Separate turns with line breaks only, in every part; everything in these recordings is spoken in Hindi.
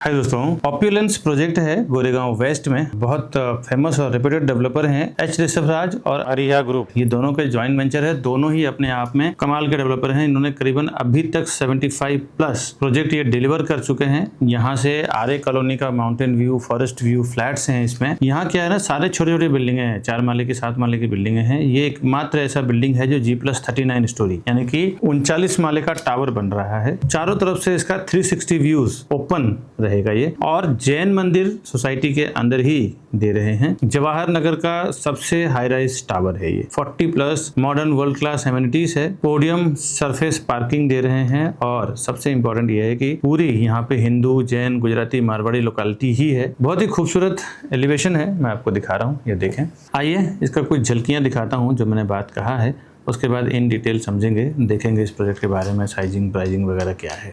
हाय दोस्तों, ऑप्यूलेंस प्रोजेक्ट है गोरेगांव वेस्ट में। बहुत फेमस और रेप्यूटेड डेवलपर हैं एच ऋषभराज और अरिहा ग्रुप। ये दोनों के ज्वाइंट वेंचर है। दोनों ही अपने आप में कमाल के डेवलपर हैं। इन्होंने करीबन अभी तक 75 प्लस प्रोजेक्ट ये डिलीवर कर चुके हैं। यहाँ से आरे कॉलोनी का mountain view, forest view, flats हैं इसमें। यहाँ क्या है ना, सारे छोटे छोटे बिल्डिंगे हैं, 4 माले की 7 माले की बिल्डिंगे हैं। ये एकमात्र ऐसा बिल्डिंग है जो G+39 स्टोरी यानी कि 39 माले का टावर बन रहा है। चारों तरफ से इसका 360 व्यूज ओपन रहेगा ये, और जैन मंदिर सोसाइटी के अंदर ही दे रहे हैं। जवाहर नगर का सबसे हाई राइज टावर है ये। 40 plus modern world class amenities है। पोडियम सरफेस पार्किंग दे रहे हैं, और सबसे इंपॉर्टेंट ये है कि पूरी यहाँ पे हिंदू, जैन, गुजराती, मारवाड़ी लोकेलिटी ही है। बहुत ही खूबसूरत एलिवेशन है। मैं आपको दिखा रहा हूँ, ये देखें। आइए इसका कुछ झलकियां दिखाता हूँ जो मैंने बात कहा है, उसके बाद इन डिटेल समझेंगे, देखेंगे इस प्रोजेक्ट के बारे में, साइजिंग, प्राइजिंग वगैरह क्या है।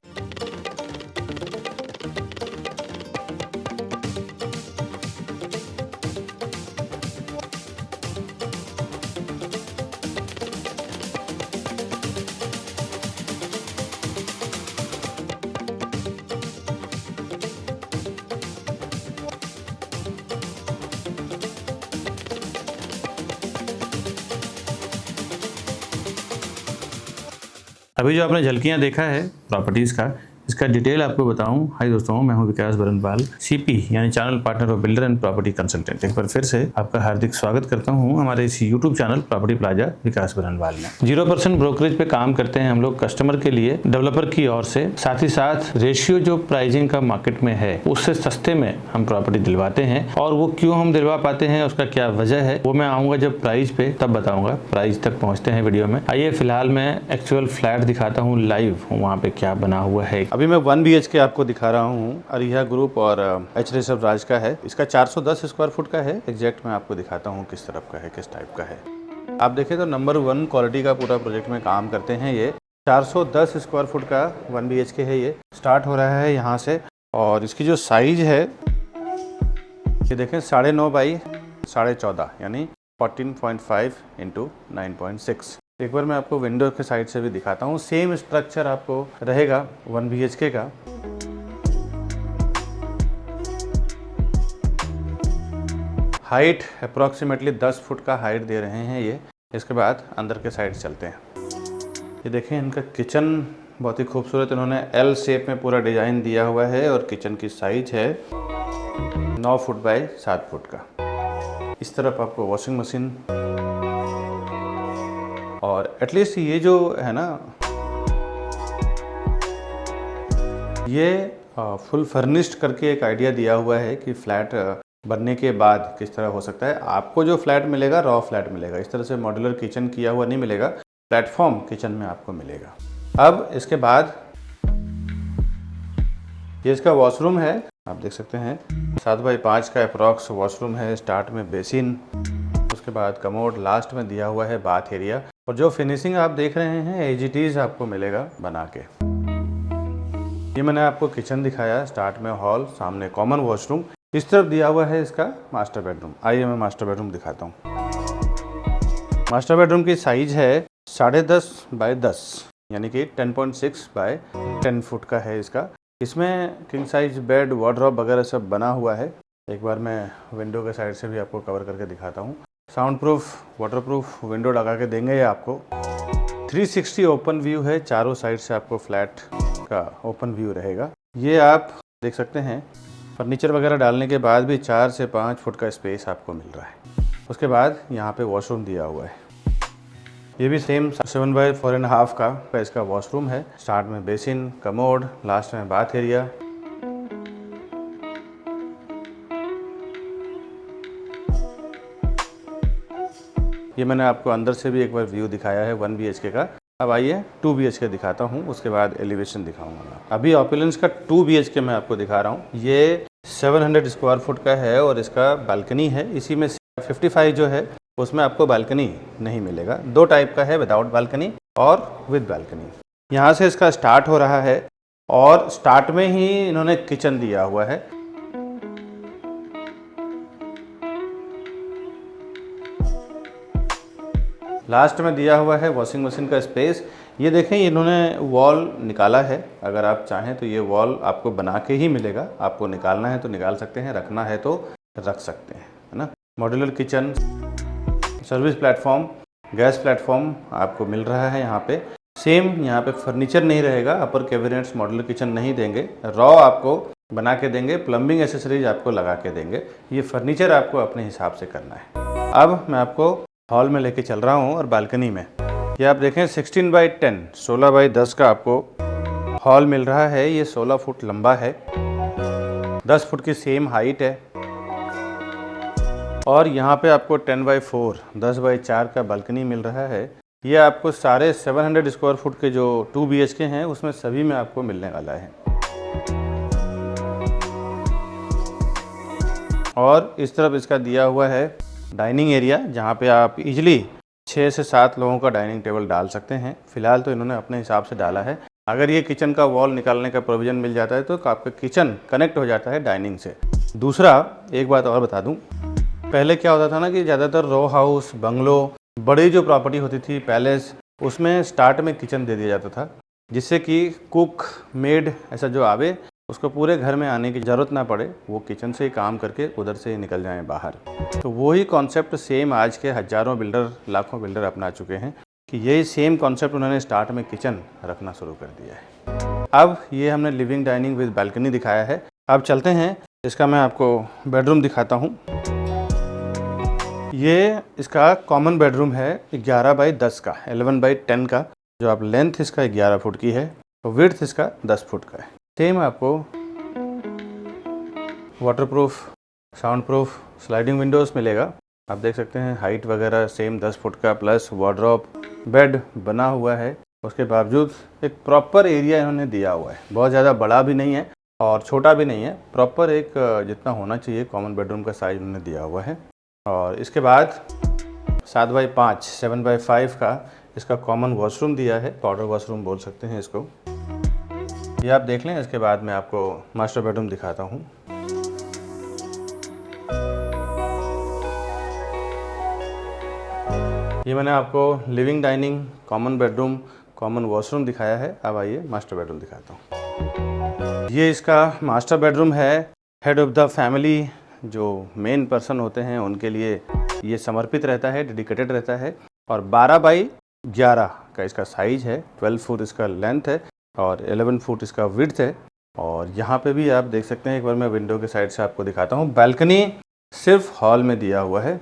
अभी जो आपने झलकियां देखा है प्रॉपर्टीज़ का, इसका डिटेल आपको बताऊं। हाय दोस्तों, मैं हूं विकास बरनवाल, सीपी यानी channel partner of builder and property consultant. एक बार फिर से आपका हार्दिक स्वागत करता हूं हमारे इस यूट्यूब चैनल प्रॉपर्टी प्लाजा विकास बरनवाल में। 0% ब्रोकरेज पे काम करते हैं हम लोग कस्टमर के लिए, डेवलपर की ओर से। साथ ही साथ रेशियो जो प्राइसिंग का मार्केट में है उससे सस्ते में हम प्रॉपर्टी दिलवाते हैं, और वो क्यों हम दिलवा पाते हैं, उसका क्या वजह है, वो मैं आऊंगा जब प्राइस पे, तब बताऊंगा। प्राइस तक पहुंचते हैं वीडियो में। आइए फिलहाल मैं एक्चुअल फ्लैट दिखाता हूँ लाइव, वहाँ पे क्या बना हुआ है। अभी मैं 1 BHK आपको दिखा रहा हूँ। अरिहा ग्रुप और एच ऋषभराज का है। इसका 410 स्क्वायर फुट का है। एग्जैक्ट मैं आपको दिखाता हूँ किस तरफ का है, किस टाइप का है। आप देखें तो नंबर 1 क्वालिटी का पूरा प्रोजेक्ट में काम करते हैं ये। 410 स्क्वायर फुट का 1 BHK है। ये स्टार्ट हो रहा है यहाँ से, और इसकी जो साइज है ये देखें, 9.5 बाई 14.5 यानी 14.5 इंटू 9.6। एक बार मैं आपको विंडो के साइड से भी दिखाता हूँ। सेम स्ट्रक्चर आपको रहेगा 1 BHK का। हाइट अप्रॉक्सीमेटली 10 फुट का हाइट दे रहे हैं ये। इसके बाद अंदर के साइड चलते हैं। ये देखें, इनका किचन बहुत ही खूबसूरत, इन्होंने L शेप में पूरा डिजाइन दिया हुआ है, और किचन की साइज है 9 फुट बाय 7 फुट का। इस तरफ आपको वॉशिंग मशीन, और एटलीस्ट ये जो है ना, ये फुल फर्निश्ड करके एक आइडिया दिया हुआ है कि फ्लैट बनने के बाद किस तरह हो सकता है। आपको जो फ्लैट मिलेगा रॉ फ्लैट मिलेगा, इस तरह से मॉड्यूलर किचन किया हुआ नहीं मिलेगा, प्लेटफॉर्म किचन में आपको मिलेगा। अब इसके बाद ये इसका वॉशरूम है। आप देख सकते हैं 7 बाई 5 का अप्रॉक्स वॉशरूम है। स्टार्ट में बेसिन, उसके बाद कमोड, लास्ट में दिया हुआ है बाथ एरिया। और जो फिनिशिंग आप देख रहे हैं एज इट इज आपको मिलेगा बना के। ये मैंने आपको किचन दिखाया, स्टार्ट में हॉल, सामने कॉमन वॉशरूम, इस तरफ दिया हुआ है इसका मास्टर बेडरूम। आइए मैं मास्टर बेडरूम दिखाता हूँ। मास्टर बेडरूम की साइज है 10.5 बाय 10 यानी कि 10.6 बाय 10 फुट का है इसका। इसमें किंग साइज बेड, वार्डरोब वगैरह सब बना हुआ है। एक बार मैं विंडो के साइड से भी आपको कवर करके दिखाता हूँ। Sound proof, water proof window लगा के देंगे ये आपको। 360 ओपन व्यू है, चारों साइड से आपको फ्लैट का ओपन व्यू रहेगा। ये आप देख सकते हैं। फर्नीचर वगैरह डालने के बाद भी 4 से 5 फुट का स्पेस आपको मिल रहा है। उसके बाद यहाँ पे वॉशरूम दिया हुआ है। ये भी सेम 7 बाई 4.5 का इसका वॉशरूम है। स्टार्ट में बेसिन, कमोड, लास्ट में बाथ एरिया। ये मैंने आपको अंदर से भी एक बार व्यू दिखाया है 1 BHK का। अब आइए 2 BHK दिखाता हूँ, उसके बाद एलिवेशन दिखाऊंगा मैं। अभी ऑप्यूलेंस का 2 BHK मैं आपको दिखा रहा हूँ। ये 700 स्क्वायर फुट का है, और इसका बालकनी है। इसी में 55 जो है उसमें आपको बालकनी नहीं मिलेगा। 2 टाइप का है, विदाउट बालकनी और विद बालकनी। यहाँ से इसका स्टार्ट हो रहा है, और स्टार्ट में ही इन्होंने किचन दिया हुआ है। लास्ट में दिया हुआ है वॉशिंग मशीन का स्पेस। ये देखें, इन्होंने वॉल निकाला है। अगर आप चाहें तो ये वॉल आपको बना के ही मिलेगा, आपको निकालना है तो निकाल सकते हैं, रखना है तो रख सकते हैं, है ना। Modular kitchen, service platform, gas platform आपको मिल रहा है यहाँ पे। सेम यहाँ पे फर्नीचर नहीं रहेगा, अपर कैबिनेट्स मॉड्यूलर किचन नहीं देंगे, रॉ आपको बना के देंगे, प्लम्बिंग एसेसरीज आपको लगा के देंगे। ये फर्नीचर आपको अपने हिसाब से करना है। अब मैं आपको हॉल में लेके चल रहा हूँ और बालकनी में। ये आप देखें 16x10, 16x10 का आपको हॉल मिल रहा है। ये 16 फुट लंबा है, 10 फुट की सेम हाइट है। और यहाँ पे आपको 10x4, 10x4 का बालकनी मिल रहा है। ये आपको सारे 700 स्क्वायर फुट के जो 2 BHK हैं उसमें सभी में आपको मिलने वाला है। और इस तरफ इसका दिया हुआ है डाइनिंग एरिया, जहाँ पे आप इजीली 6 से 7 लोगों का डाइनिंग टेबल डाल सकते हैं। फिलहाल तो इन्होंने अपने हिसाब से डाला है। अगर ये किचन का वॉल निकालने का प्रोविज़न मिल जाता है तो आपका किचन कनेक्ट हो जाता है डाइनिंग से। दूसरा एक बात और बता दूं, पहले क्या होता था ना कि ज़्यादातर रो हाउस, बंगलो, बड़ी जो प्रॉपर्टी होती थी, पैलेस, उसमें स्टार्ट में किचन दे दिया जाता था, जिससे कि कुक, मेड ऐसा जो आवे उसको पूरे घर में आने की ज़रूरत ना पड़े, वो किचन से ही काम करके उधर से ही निकल जाएं बाहर। तो वही कॉन्सेप्ट सेम आज के हज़ारों बिल्डर, लाखों बिल्डर अपना चुके हैं कि यही सेम कॉन्सेप्ट उन्होंने स्टार्ट में किचन रखना शुरू कर दिया है। अब ये हमने लिविंग डाइनिंग विद बालकनी दिखाया है। अब चलते हैं, इसका मैं आपको बेडरूम दिखाता हूँ। ये इसका कॉमन बेडरूम है 11x10 का, 11x10 का। जो आप लेंथ इसका 11 फुट की है और विड्थ इसका 10 फुट का है। सेम आपको waterproof, sound proof sliding Windows मिलेगा। आप देख सकते हैं हाइट वगैरह सेम 10 फुट का, प्लस वार्डरोब, बेड बना हुआ है। उसके बावजूद एक प्रॉपर एरिया इन्होंने दिया हुआ है। बहुत ज़्यादा बड़ा भी नहीं है और छोटा भी नहीं है, प्रॉपर एक जितना होना चाहिए कॉमन बेडरूम का साइज उन्होंने दिया हुआ है। और इसके बाद 7x5, 7x5 का इसका कॉमन वॉशरूम दिया है, पाउडर वॉशरूम बोल सकते हैं इसको। ये आप देख लें। इसके बाद मैं आपको मास्टर बेडरूम दिखाता हूँ। ये मैंने आपको living dining, common bedroom, common washroom दिखाया है। अब आइए मास्टर बेडरूम दिखाता हूँ। ये इसका मास्टर बेडरूम है। हेड ऑफ द फैमिली जो मेन पर्सन होते हैं उनके लिए ये समर्पित रहता है, डेडिकेटेड रहता है। और 12x11 का इसका साइज है, 12 फुट इसका लेंथ है और 11 फुट इसका विड्थ है। और यहाँ पे भी आप देख सकते हैं, एक बार मैं विंडो के साइड से आपको दिखाता हूँ। बालकनी सिर्फ हॉल में दिया हुआ है।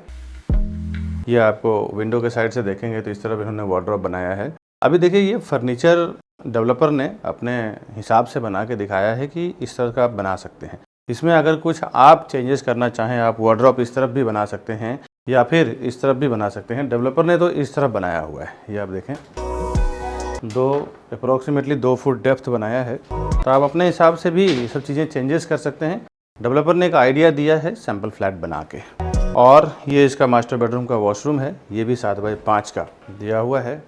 ये आपको विंडो के साइड से देखेंगे तो इस तरफ इन्होंने वार्डरोब बनाया है। अभी देखिए, ये फर्नीचर डेवलपर ने अपने हिसाब से बना के दिखाया है कि इस तरह का आप बना सकते हैं। इसमें अगर कुछ आप चेंजेस करना चाहें, आप वार्डरोब इस तरफ भी बना सकते हैं या फिर इस तरफ भी बना सकते हैं। डेवलपर ने तो इस तरफ बनाया हुआ है। ये आप देखें, अप्रोक्सीमेटली 2 फुट डेप्थ बनाया है। तो आप अपने हिसाब से भी ये सब चीज़ें चेंजेस कर सकते हैं। डेवलपर ने एक आइडिया दिया है सैम्पल फ्लैट बना के। और ये इसका मास्टर बेडरूम का वॉशरूम है। ये भी 7x5 का दिया हुआ है।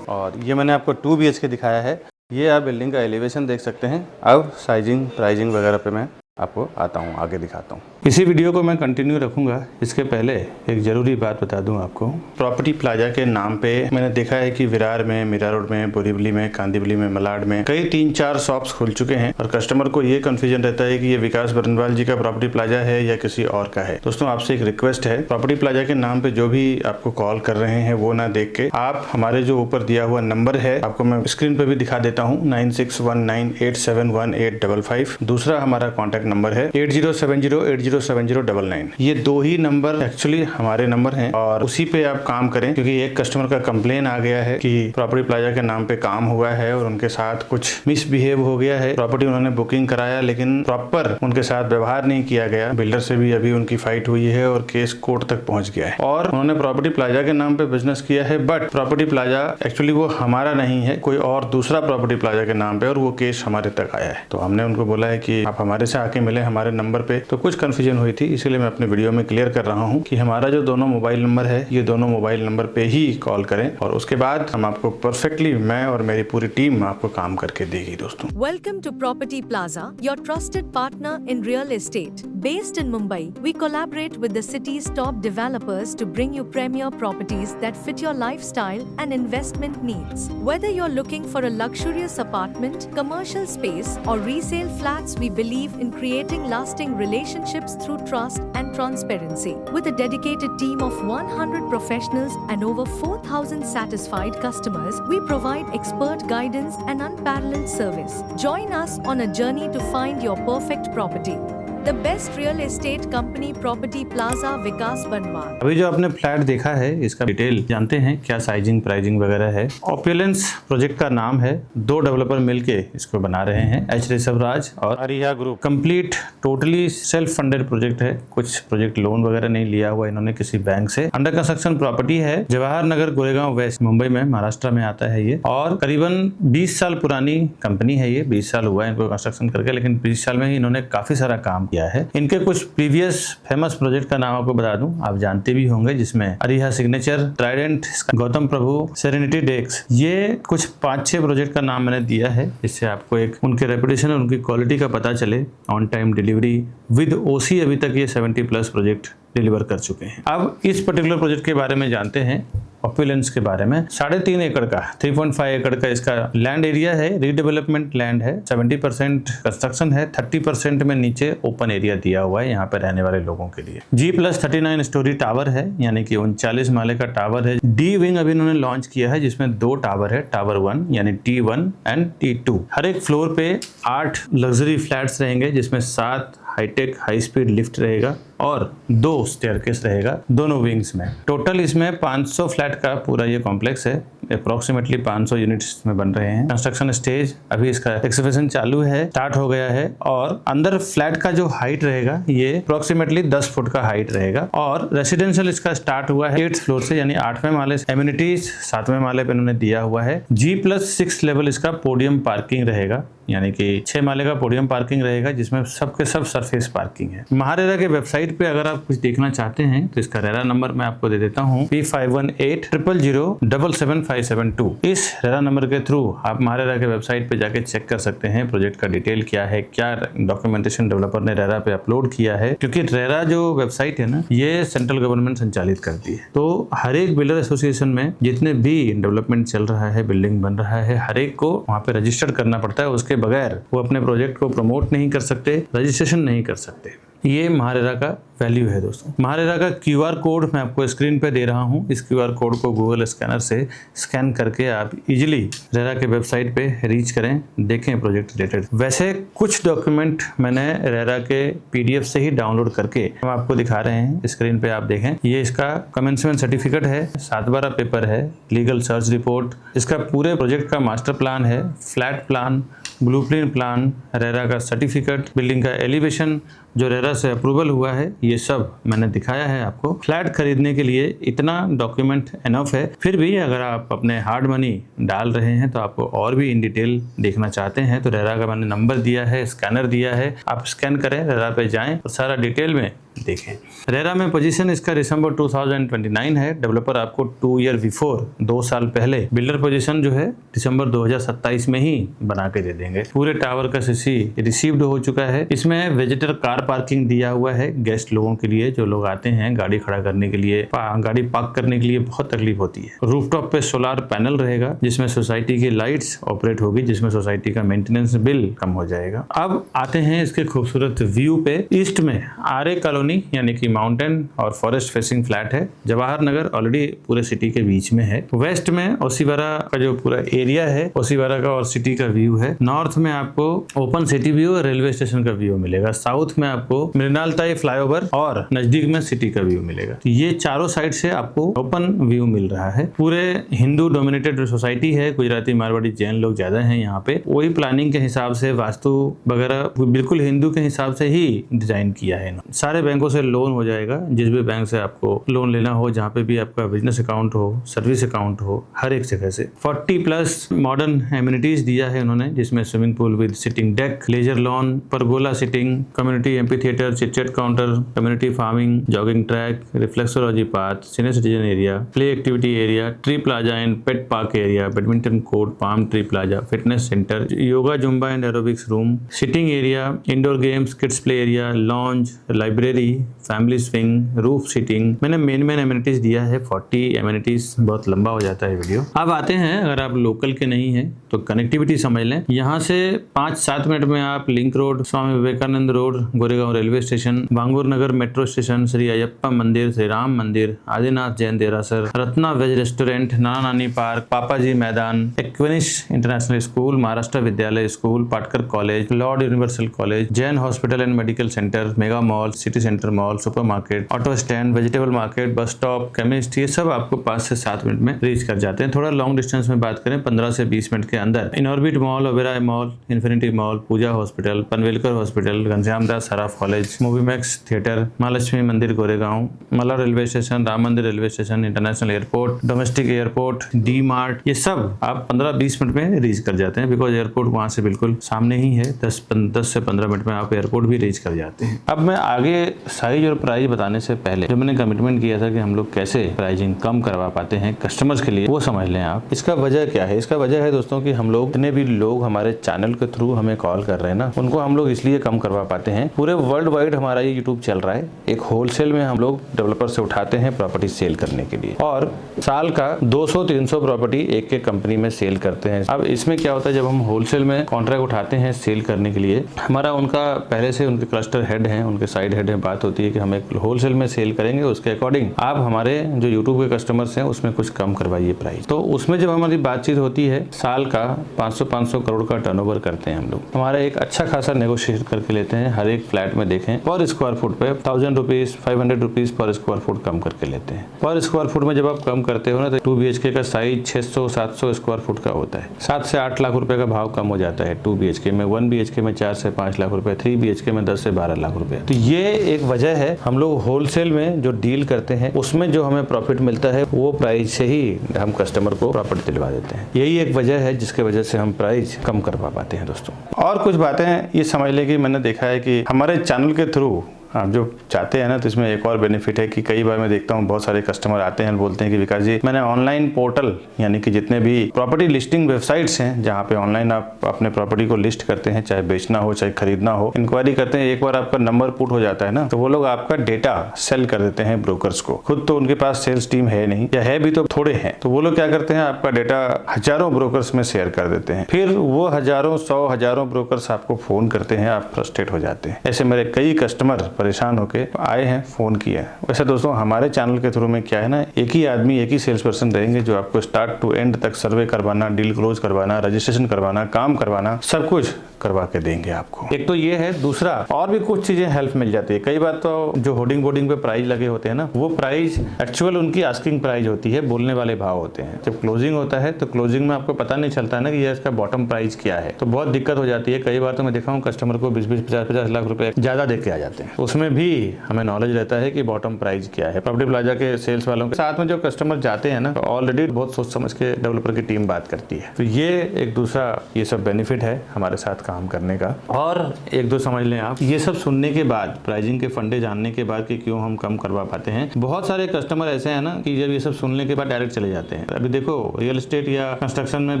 और ये मैंने आपको 2 BHK दिखाया है। ये आप बिल्डिंग का एलिवेशन देख सकते हैं। अब साइजिंग, प्राइजिंग वगैरह पे मैं आपको आता हूँ, आगे दिखाता हूँ। इसी वीडियो को मैं कंटिन्यू रखूँगा। इसके पहले एक ज़रूरी बात बता दूँ आपको। प्रॉपर्टी प्लाजा के नाम पे मैंने देखा है कि विरार में, मीरा रोड में, बोरीवली में, कांदीवली में, मलाड में कई 3-4 शॉप्स खुल चुके हैं और कस्टमर को ये कन्फ्यूजन रहता है कि ये विकास बरनवाल जी का प्रॉपर्टी प्लाजा है या किसी और का है। दोस्तों, आपसे एक रिक्वेस्ट है, प्रॉपर्टी प्लाजा के नाम पे जो भी आपको कॉल कर रहे हैं वो ना देख के आप हमारे जो ऊपर दिया हुआ नंबर है, आपको मैं स्क्रीन पे भी दिखा देता हूँ, 9619871855। दूसरा हमारा कॉन्टैक्ट नंबर है 8070807099। ये 2 ही नंबर एक्चुअली हमारे नंबर हैं और उसी पे आप काम करें, क्योंकि एक कस्टमर का कंप्लेन आ गया है कि प्रॉपर्टी प्लाजा के नाम पे काम हुआ है और उनके साथ कुछ मिसबिहेव हो गया है। प्रॉपर्टी उन्होंने बुकिंग कराया लेकिन प्रॉपर उनके साथ व्यवहार नहीं किया गया। बिल्डर से भी अभी उनकी फाइट हुई है और केस कोर्ट तक पहुंच गया है और उन्होंने प्रॉपर्टी प्लाजा के नाम पे बिजनेस किया है। बट प्रॉपर्टी प्लाजा एक्चुअली वो हमारा नहीं है, कोई और दूसरा प्रॉपर्टी प्लाजा के नाम पे, और वो केस हमारे तक आया है। तो हमने उनको बोला है कि आप हमारे से आके मिले हमारे नंबर पे। तो कुछ कन्फ्यूजन हुई थी, इसीलिए मैं अपने वीडियो में क्लियर कर रहा हूँ कि हमारा जो दोनों मोबाइल नंबर है ये दोनों मोबाइल नंबर पे ही कॉल करें और उसके बाद हम आपको परफेक्टली, मैं और मेरी पूरी टीम आपको काम करके देगी दोस्तों।
Welcome to Property Plaza, your trusted partner in real estate. Based in Mumbai, we collaborate with the city's top developers to bring you premier properties that fit your lifestyle and investment needs. Whether you're looking for a luxurious apartment, commercial space, or resale flats, we believe in creating lasting relationships through trust and transparency. With a dedicated team of 100 professionals and over 4,000 satisfied customers, we provide expert guidance and unparalleled service. Join us on a journey to find your perfect property. The best real estate company, Property Plaza, विकास बनवाल।
अभी जो आपने फ्लैट देखा है इसका डिटेल जानते हैं, क्या साइजिंग प्राइजिंग वगैरह है। ऑपुलेंस प्रोजेक्ट का नाम है, 2 डेवलपर मिलके इसको बना रहे हैं, एच ऋषभराज और Ariha group. Complete totally self funded project है, कुछ प्रोजेक्ट लोन वगैरह नहीं लिया हुआ इन्होंने किसी बैंक से। अंडर कंस्ट्रक्शन प्रॉपर्टी है, जवाहर नगर, गोरेगांव वेस्ट, मुंबई में, महाराष्ट्र में आता है ये। और करीबन 20 साल पुरानी कंपनी है ये, 20 साल हुआ है इनको कंस्ट्रक्शन करके, लेकिन 20 साल में ही इन्होंने काफी सारा काम किया है। इनके कुछ प्रीवियस फेमस प्रोजेक्ट का नाम आपको बता दूं, आप जानते भी होंगे, जिसमें अरिहा सिग्नेचर, ट्राइडेंट, गौतम प्रभु, सेरेनिटी डेक्स, ये कुछ 5-6 प्रोजेक्ट का नाम मैंने दिया है, जिससे आपको एक उनके रेपुटेशन और उनकी क्वालिटी का पता चले। ऑन टाइम डिलीवरी विद ओसी अभी तक ये 70+ प्रोजेक्ट डिलीवर कर चुके हैं। अब इस पर्टिकुलर प्रोजेक्ट के बारे में जानते हैं, ऑपुलेंस के बारे में। 3.5 एकड़ का, 3.5 एकड़ का इसका लैंड एरिया है, रीडेवलपमेंट लैंड है, 70% कंस्ट्रक्शन है, 30% में नीचे ओपन एरिया दिया हुआ है यहाँ पे रहने वाले लोगों के लिए। G+39 स्टोरी टावर है, यानी कि 39 माले का टावर है। डी विंग अभी इन्होंने लॉन्च किया है, जिसमें 2 टावर है, टावर 1 यानी T1 एंड T2। हर एक फ्लोर पे 8 लग्जरी फ्लैट्स रहेंगे, जिसमें 7 हाईटेक हाई स्पीड लिफ्ट रहेगा और 2 स्टेयरकेस रहेगा दोनों विंग्स में। टोटल इसमें 500 फ्लैट का पूरा ये कॉम्प्लेक्स है, अप्रोक्सीमेटली 500 यूनिट्स में बन रहे हैं। कंस्ट्रक्शन स्टेज अभी इसका एक्सकवेशन चालू है, स्टार्ट हो गया है। और अंदर फ्लैट का जो हाइट रहेगा ये अप्रोक्सीमेटली 10 फुट का हाइट रहेगा। और रेसिडेंशियल इसका स्टार्ट हुआ है 8th फ्लोर से, यानी 8वें माले। एम्यूनिटीज 7वें माले पे इन्होंने दिया हुआ है। G+6 लेवल इसका पोडियम पार्किंग रहेगा, यानी कि 6 माले का पोडियम पार्किंग रहेगा, जिसमें सबके सब सरफेस पार्किंग है। महारेरा के वेबसाइट पे अगर आप कुछ देखना चाहते हैं तो इसका रेरा नंबर मैं आपको दे देता हूँ, P5180077572। इस रेरा नंबर के थ्रू आप महारेरा के वेबसाइट पे जाके चेक कर सकते हैं प्रोजेक्ट का डिटेल क्या है, क्या डॉक्यूमेंटेशन डेवलपर ने रेरा पे अपलोड किया है। क्योंकि रेरा जो वेबसाइट है ना, ये सेंट्रल गवर्नमेंट संचालित करती है, तो हर एक बिल्डर एसोसिएशन में जितने भी डेवलपमेंट चल रहा है, बिल्डिंग बन रहा है, हर एक को वहाँ पे रजिस्टर्ड करना पड़ता है। उसके बगैर वो अपने प्रोजेक्ट को प्रमोट नहीं कर सकते, रजिस्ट्रेशन नहीं कर सकते। ये महारेरा का वैल्यू है दोस्तों। महारेरा का QR कोड मैं आपको स्क्रीन पे दे रहा हूँ। इस QR कोड को गूगल स्कैनर से स्कैन करके आप इजीली रेरा के वेबसाइट पे रीच करें, देखें प्रोजेक्ट रिलेटेड। वैसे कुछ डॉक्यूमेंट मैंने रेरा के PDF से ही डाउनलोड करके हम आपको दिखा रहे हैं, स्क्रीन पे आप देखें। ये इसका कमेंसमेंट सर्टिफिकेट है, 7/12 पेपर है, लीगल सर्च रिपोर्ट, इसका पूरे प्रोजेक्ट का मास्टर प्लान है, flat plan, blueprint plan, RERA का सर्टिफिकेट, बिल्डिंग का एलिवेशन जो रेरा से अप्रूवल हुआ है, ये सब मैंने दिखाया है आपको। फ्लैट खरीदने के लिए इतना डॉक्यूमेंट एनफ है। फिर भी अगर आप अपने हार्ड मनी डाल रहे हैं तो आपको और भी इन डिटेल देखना चाहते हैं तो रेरा का मैंने नंबर दिया है, स्कैनर दिया है, आप स्कैन करें, रेरा पे जाएं और सारा डिटेल में देखें। रेरा में पोजीशन इसका दिसंबर 2029 है। डेवलपर आपको 2 ईयर बिफोर, 2 साल पहले बिल्डर पोजीशन जो है दिसंबर 2027 में ही बना के दे देंगे। पूरे टावर का सीसी रिसीव्ड हो चुका है। इसमें विजिटर कार पार्किंग दिया हुआ है गेस्ट लोगों के लिए, जो लोग आते हैं गाड़ी खड़ा करने के लिए, गाड़ी पार्क करने के लिए बहुत तकलीफ होती है। रूफटॉप पे सोलार पैनल रहेगा, जिसमें सोसाइटी की लाइट्स ऑपरेट होगी, जिसमें सोसाइटी का मेंटेनेंस बिल कम हो जाएगा। अब आते हैं इसके खूबसूरत व्यू पे। ईस्ट में आरे कॉलोनी यानी कि माउंटेन और फॉरेस्ट फेसिंग फ्लैट है। जवाहर नगर ऑलरेडी पूरे सिटी के बीच में है। वेस्ट में ओसीवारा का जो पूरा एरिया है, ओसीवारा का और सिटी का व्यू है। नॉर्थ में आपको ओपन सिटी व्यू और रेलवे स्टेशन का व्यू मिलेगा। साउथ में आपको मृणालताई फ्लाईओवर और नजदीक में सिटी का व्यू मिलेगा। तो ये चारों साइड से आपको ओपन व्यू मिल रहा है। पूरे हिंदू डोमिनेटेड सोसाइटी है, गुजराती मारवाड़ी जैन लोग ज्यादा हैं यहाँ पे। वही प्लानिंग के हिसाब से वास्तु वगैरह बिल्कुल हिंदू के हिसाब से ही डिजाइन किया है। सारे बैंकों से लोन हो जाएगा, जिस भी बैंक से आपको लोन लेना हो, जहाँ पे भी आपका बिजनेस अकाउंट हो, सर्विस अकाउंट हो, हर एक जगह से 40+ मॉडर्न एमिनिटीज दिया है उन्होंने, जिसमें swimming pool with sitting deck, leisure lawn, pergola sitting, community amphitheatre, chit counter, community farming, jogging track, reflexology park, senior citizen area, play activity area, tree plaza and pet park area, badminton court, palm tree plaza, fitness centre, yoga zumba and aerobics room, sitting area, indoor games, kids play area, lounge, library, family swing, roof seating. मैंने मेन एमिनिटीज दिया है 40 एमिनिटीज, बहुत लंबा हो जाता है वीडियो। अब आते हैं, अगर आप लोकल के नहीं हैं तो कनेक्टिविटी समझ लें। यहाँ से 5-7 मिनट में आप link road, Swami Vivekanand road, Goregaon railway station, Bangur Nagar metro station, Shri Ayyappa Mandir, Shri Ram Mandir, Adinath Jain Derasar, Ratna veg restaurant, Nana Nani park, पापाजी मैदान, एक्विनिश इंटरनेशनल स्कूल, महाराष्ट्र विद्यालय school, Patkar college, Lord universal college, Jain hospital and medical centre, mega mall, city centre mall, super market, auto stand, vegetable market, bus stop, chemist, ये सब आपको 5 से 7 मिनट में रीच कर जाते हैं। थोड़ा लॉन्ग डिस्टेंस में बात करें 15 से 20 मिनट के अंदर Inorbit mall, Oberoi mall, Infinity mall, Pooja hospital, Panvelkar hospital, Ghanshyam Das Saraf college, Moviemax theatre, Mahalaxmi Mandir Goregaon, Malad railway station, Ram Mandir railway station, international airport, domestic airport, D Mart, ये सब आप 15-20 मिनट में रीच कर जाते हैं, बिकॉज एयरपोर्ट वहां से बिल्कुल सामने ही है। 10 से 15 मिनट में आप एयरपोर्ट भी रीच कर जाते हैं। अब मैं आगे साइज और प्राइस बताने से पहले जो मैंने कमिटमेंट किया था कि हम लोग कैसे प्राइसिंग कम करवा पाते हैं कस्टमर्स के लिए, वो समझ लें आप। इसका वजह क्या है? इसका वजह है दोस्तों कि हम लोग, जितने भी लोग हमारे चैनल के थ्रू हमें कॉल कर रहे हैं ना, उनको हम लोग इसलिए कम करवा पाते हैं। पूरे वर्ल्ड वाइड हमारा ये यूट्यूब चल रहा है, एक होलसेल में हम लोग डेवलपर से उठाते हैं प्रॉपर्टी सेल करने के लिए, और साल का 200-300 प्रॉपर्टी एक कंपनी में सेल करते हैं। अब इसमें क्या होता है, जब हम होलसेल में कॉन्ट्रैक्ट उठाते हैं सेल करने के लिए, हमारा उनका पहले से उनके क्लस्टर हेड हैं, उनके साइड हेड हैं, बात होती है कि हम एक होलसेल में सेल करेंगे, उसके अकॉर्डिंग आप हमारे जो यूट्यूब के कस्टमर्स हैं उसमें कुछ कम करवाइए प्राइस। तो उसमें जब हमारी बातचीत होती है, साल का 500 करोड़ का टर्नओवर करते हैं हम लोग, हमारा एक अच्छा खासा नेगोशिएट करके लेते हैं। हर एक फ्लैट में देखें पर स्क्वायर फुट पे 1000 रुपीज 500 रुपीज पर स्क्वायर फुट कम करके लेते हैं। पर स्क्वायर फुट में जब आप कम करते हो ना, तो 2 BHK का साइज 600-700 स्क्वायर फुट का होता है। 7 से 8 लाख रुपए का भाव कम हो जाता है 2 BHK में। 1 BHK में 4 से 5 लाख रुपए, 3 BHK में 10 से 12 लाख रुपए। तो ये एक वजह है, हम लोग होलसेल में जो डील करते हैं उसमें जो हमें प्रॉफिट मिलता है वो प्राइस से ही हम कस्टमर को प्रॉफिट दिलवा देते हैं। यही एक वजह है जिसके वजह से हम प्राइस कम करवा पाते हैं दोस्तों। और कुछ बातें ये समझ लें कि मैंने देखा है कि हमारे चैनल के थ्रू आप जो चाहते हैं ना, तो इसमें एक और बेनिफिट है कि कई बार मैं देखता हूँ बहुत सारे कस्टमर आते हैं, बोलते हैं कि विकास जी, मैंने ऑनलाइन पोर्टल, यानी कि जितने भी प्रॉपर्टी लिस्टिंग वेबसाइट्स हैं जहाँ पे ऑनलाइन आप अपने प्रॉपर्टी को लिस्ट करते हैं, चाहे बेचना हो चाहे खरीदना हो, इंक्वायरी करते हैं, एक बार आपका नंबर पुट हो जाता है ना, तो वो लोग आपका डेटा सेल कर देते हैं ब्रोकर्स को। खुद तो उनके पास सेल्स टीम है नहीं, या है भी तो थोड़े हैं, तो वो लोग क्या करते हैं, आपका डेटा हजारों ब्रोकर्स में शेयर कर देते हैं। फिर वो हजारों ब्रोकर्स आपको फोन करते हैं, आप फ्रस्ट्रेट हो जाते हैं। ऐसे मेरे कई कस्टमर परेशान होके आए हैं, फोन किया है। वैसे दोस्तों हमारे चैनल के थ्रू में क्या है ना, एक ही आदमी, एक ही सेल्स पर्सन रहेंगे जो आपको स्टार्ट टू एंड तक सर्वे करवाना, डील क्लोज करवाना, रजिस्ट्रेशन करवाना, काम करवाना, सब कुछ करवा के देंगे आपको। एक तो ये है। दूसरा, और भी कुछ चीजें हेल्प मिल जाती है। कई बार तो जो होर्डिंग बोर्डिंग पे प्राइस लगे होते हैं ना, वो प्राइस एक्चुअल उनकी आस्किंग प्राइस होती है, बोलने वाले भाव होते हैं। जब क्लोजिंग होता है तो क्लोजिंग में आपको पता नहीं चलता ना कि ये इसका बॉटम प्राइस क्या है, तो बहुत दिक्कत हो जाती है। कई बार तो मैं देखा हूँ कस्टमर को 20-20, 50-50 लाख रुपए ज्यादा दे के आ जाते हैं। उसमें भी हमें नॉलेज रहता है कि बॉटम प्राइस क्या है। प्रॉपर्टी प्लाजा के सेल्स वालों के साथ में जो कस्टमर जाते हैं ना, तो ऑलरेडी बहुत सोच समझ के डेवलपर की टीम बात करती है। तो ये एक दूसरा ये सब बेनिफिट है हमारे साथ काम करने का। और एक दो समझ लें आप, ये सब सुनने के बाद, प्राइसिंग के फंडे जानने के बाद कि क्यों हम कम करवा पाते हैं, बहुत सारे कस्टमर ऐसे हैं ना कि जब ये सब सुनने के बाद डायरेक्ट चले जाते हैं। अभी देखो, रियल एस्टेट या कंस्ट्रक्शन में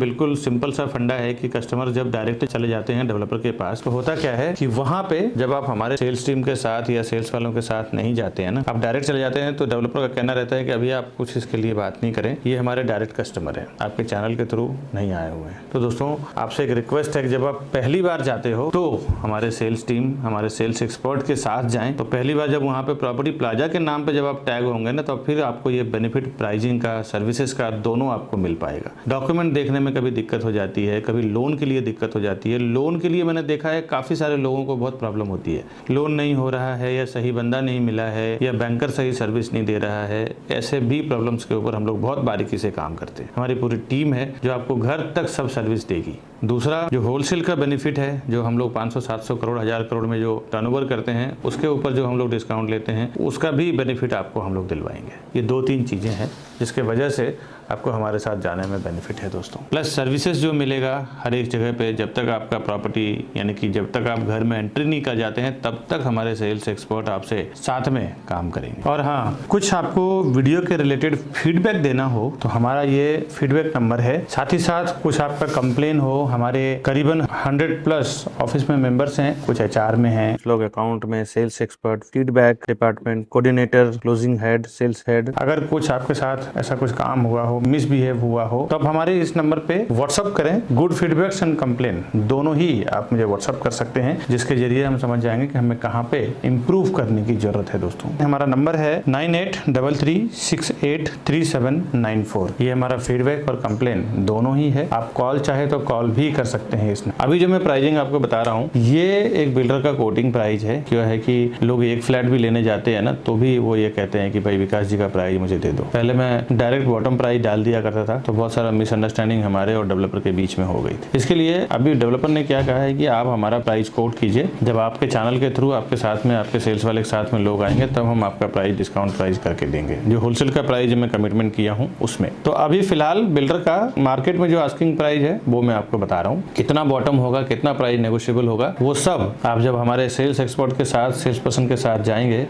बिल्कुल सिंपल सा फंडा है कि कस्टमर जब डायरेक्ट चले जाते हैं डेवलपर के पास, तो होता क्या है कि वहां पे जब आप हमारे सेल्स टीम के साथ साथ या सेल्स वालों के साथ नहीं जाते हैं ना, आप डायरेक्ट चले जाते हैं तो डेवलपर का कहना रहता है कि अभी आप कुछ इसके लिए बात नहीं करें, ये हमारे डायरेक्ट कस्टमर हैं, आपके चैनल के थ्रू नहीं आए हुए हैं। तो दोस्तों आपसे एक रिक्वेस्ट है कि जब आप पहली बार जाते हो तो हमारे सेल्स टीम, हमारे सेल्स एक्सपर्ट के साथ जाएं। तो पहली बार जब वहाँ पे प्रॉपर्टी प्लाजा के नाम पे जब आप टैग होंगे ना, तो फिर आपको ये बेनिफिट प्राइसिंग का, सर्विसेज का दोनों आपको मिल पाएगा। डॉक्यूमेंट देखने में कभी दिक्कत हो जाती है, कभी लोन के लिए दिक्कत हो जाती है। लोन के लिए मैंने देखा है काफ़ी सारे लोगों को बहुत प्रॉब्लम होती है, लोन नहीं हो रहा है या सही बंदा नहीं मिला है या बैंकर सही सर्विस नहीं दे रहा है। ऐसे भी प्रॉब्लम्स के ऊपर हम लोग बहुत बारीकी से काम करते हैं। हमारी पूरी टीम है जो आपको घर तक सब सर्विस देगी। दूसरा जो होलसेल का बेनिफिट है, जो हम लोग 500, 700 करोड़, 1000 करोड़ में जो टर्नओवर करते हैं उसके ऊपर जो हम लोग डिस्काउंट लेते हैं, उसका भी बेनिफिट आपको हम लोग दिलवाएंगे। ये 2-3 चीज़ें हैं जिसके वजह से आपको हमारे साथ जाने में बेनिफिट है दोस्तों। प्लस सर्विसेज जो मिलेगा हर एक जगह पे, जब तक आपका प्रॉपर्टी यानी कि जब तक आप घर में एंट्री नहीं कर जाते हैं तब तक हमारे सेल्स एक्सपर्ट आपसे साथ में काम करेंगे। और हाँ, कुछ आपको वीडियो के रिलेटेड फीडबैक देना हो तो हमारा ये फीडबैक नंबर है। साथ ही साथ कुछ आपका कंप्लेन हो, हमारे करीबन 100+ ऑफिस में मेंबर्स हैं, कुछ HR में हैं, लोग अकाउंट में, sales expert, feedback department, coordinator, closing head, sales head, अगर कुछ आपके साथ ऐसा कुछ काम हुआ हो, मिसबिहेव हुआ हो, तो आप हमारे इस नंबर पे व्हाट्सअप करें। गुड फीडबैक्स एंड कंप्लेन दोनों ही आप मुझे व्हाट्सअप कर सकते हैं, जिसके जरिए हम समझ जाएंगे कि हमें कहाँ पे इंप्रूव करने की जरूरत है। दोस्तों हमारा नंबर है 9833683794। ये हमारा फीडबैक और कंप्लेन दोनों ही है। आप कॉल चाहे तो कॉल भी कर सकते हैं इसमें। अभी जो मैं प्राइसिंग आपको बता रहा हूँ, ये एक बिल्डर का कोटिंग प्राइस है। क्यों है कि लोग एक फ्लैट भी लेने जाते हैं ना, तो भी वो ये कहते हैं कि भाई विकास जी का प्राइस मुझे दे दो। पहले मैं डायरेक्ट बॉटम प्राइस डाल दिया करता था, तो बहुत सारा मिसअंडरस्टैंडिंग हमारे और डेवलपर के बीच में हो गई थी। इसके लिए अभी डेवलपर ने क्या कहा है कि आप हमारा प्राइस कोट कीजिए, जब आपके चैनल के थ्रू आपके साथ में, आपके सेल्स वाले के साथ में लोग आएंगे तब हम आपका प्राइस डिस्काउंट प्राइस करके देंगे। जो होलसेल का प्राइस मैं कमिटमेंट किया हूँ उसमें। तो अभी फिलहाल बिल्डर का मार्केट में जो आस्किंग प्राइस है वो मैं आपको बता रहा हूँ। कितना बॉटम होगा, कितना प्राइस नेगोशिएबल होगा, वो सब आप जब हमारे सेल्स एक्सपर्ट के साथ, सेल्स पर्सन के साथ जाएंगे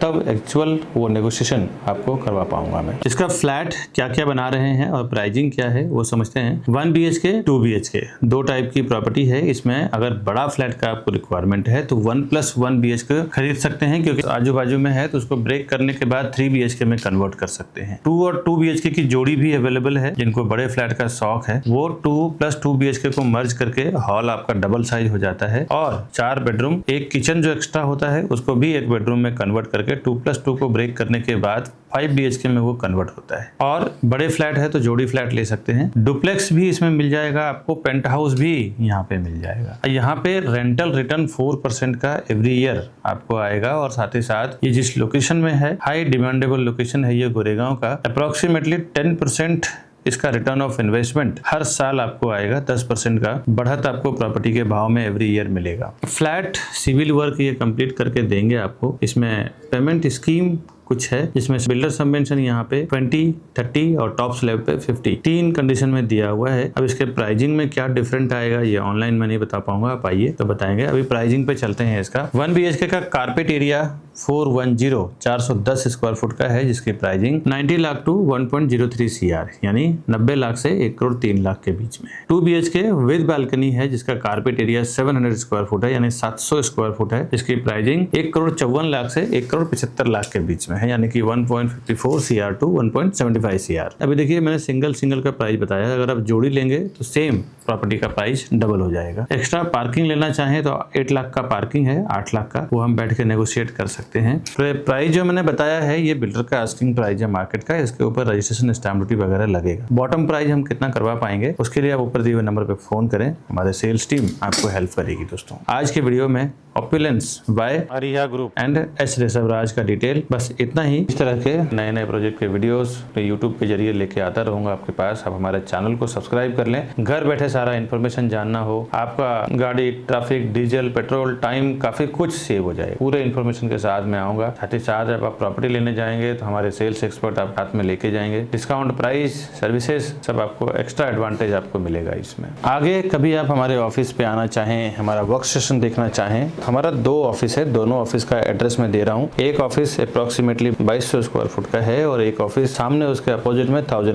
तब एक्चुअल वो नेगोशिएशन आपको करवा पाऊंगा मैं। इसका फ्लैट क्या क्या बना रहे हैं और प्राइसिंग क्या है वो समझते हैं। 1 BHK 2 BHK दो टाइप की प्रॉपर्टी है। इसमें अगर बड़ा फ्लैट का आपको रिक्वायरमेंट है तो 1+1 BHK खरीद सकते हैं, क्योंकि आजू बाजू में है तो उसको ब्रेक करने के बाद 3 BHK में कन्वर्ट कर सकते हैं। 2 और 2 BHK की जोड़ी भी अवेलेबल है। जिनको बड़े फ्लैट का शौक है वो 2+2 BHK को मर्ज करके हॉल आपका डबल साइज हो जाता है और 4 बेडरूम, एक किचन जो एक्स्ट्रा होता है उसको भी एक बेडरूम में कन्वर्ट करके 2+2 को ब्रेक करने के बाद 5 BHK में वो कन्वर्ट होता है। और बड़े फ्लैट है तो जोड़ी फ्लैट ले सकते हैं। डुप्लेक्स भी इसमें मिल जाएगा आपको, पेंट हाउस भी यहाँ पे मिल जाएगा। यहाँ पे रेंटल रिटर्न 4% का एवरी ईयर आपको आएगा। और साथ ही साथ ये जिस लोकेशन में है, हाई डिमांडेबल लोकेशन है ये गोरेगांव का, अप्रोक्सीमेटली 10% इसका रिटर्न ऑफ इन्वेस्टमेंट हर साल आपको आएगा। 10% का बढ़त आपको प्रॉपर्टी के भाव में एवरी ईयर मिलेगा। फ्लैट सिविल वर्क ये कंप्लीट करके देंगे आपको। इसमें पेमेंट स्कीम कुछ है जिसमें बिल्डर सबवेंशन यहाँ पे 20, 30 और टॉप स्लैब पे 50 3 कंडीशन में दिया हुआ है। अब इसके प्राइसिंग में क्या डिफरेंट आएगा ये ऑनलाइन में नहीं बता पाऊंगा, आप आइए तो बताएंगे। अभी प्राइसिंग पे चलते हैं। इसका 1 BHK का कारपेट एरिया 410 स्क्वायर फुट का है, जिसकी प्राइसिंग 90 लाख टू 1.03 CR यानी 90 लाख से 1 करोड़ 3 लाख के बीच में। 2 BHK विद बालकनी है जिसका कारपेट एरिया 700 स्क्वायर फुट है यानी 700 स्क्वायर फुट है, जिसकी प्राइसिंग 1 करोड़ 54 लाख से 1 करोड़ 75 लाख के बीच में है यानी कि 1.54 CR टू 1.75 CR। अभी देखिए मैंने सिंगल का प्राइस बताया, अगर आप जोड़ी लेंगे तो सेम प्रॉपर्टी का प्राइस डबल हो जाएगा। एक्स्ट्रा पार्किंग लेना चाहें तो 8 लाख का पार्किंग है, 8 लाख का, वो हम बैठ के नेगोशिएट कर सकते हैं। प्राइस जो मैंने बताया है ये बिल्डर का आस्किंग प्राइस है मार्केट का, इसके ऊपर रजिस्ट्रेशन स्टैम्प ड्यूटी वगैरह लगेगा। बॉटम प्राइस हम कितना करवा पाएंगे उसके लिए आप ऊपर दिए हुए नंबर पे फोन करें, हमारे सेल्स टीम आपको हेल्प करेगी। दोस्तों आज के वीडियो में ऑपुलेंस बाय अरिया ग्रुप एंड एस ऋषभराज का डिटेल बस इतना ही। इस तरह के नए प्रोजेक्ट के वीडियोस मैं यूट्यूब के जरिए लेके आता रहूंगा आपके पास। आप हमारे चैनल को सब्सक्राइब कर लें। घर बैठे सारा इन्फॉर्मेशन जानना हो, आपका गाड़ी, ट्रैफिक, डीजल, पेट्रोल, टाइम काफी कुछ सेव हो जाए, पूरे इन्फॉर्मेशन के साथ मैं आऊंगा। साथ ही साथ जब आप प्रॉपर्टी लेने जाएंगे तो हमारे सेल्स एक्सपर्ट आप हाथ में लेके जाएंगे। डिस्काउंट, प्राइस, सर्विसेज सब आपको एक्स्ट्रा एडवांटेज आपको मिलेगा इसमें। आगे कभी आप हमारे ऑफिस पे आना चाहें, हमारा वर्क सेशन देखना चाहें, हमारा 2 ऑफिस है, दोनों ऑफिस का एड्रेस मैं दे रहा हूँ। एक ऑफिस अप्रोक्सीमेटली 2200 स्क्वायर फुट का है और एक ऑफिस सामने उसके अपोजिट में 1000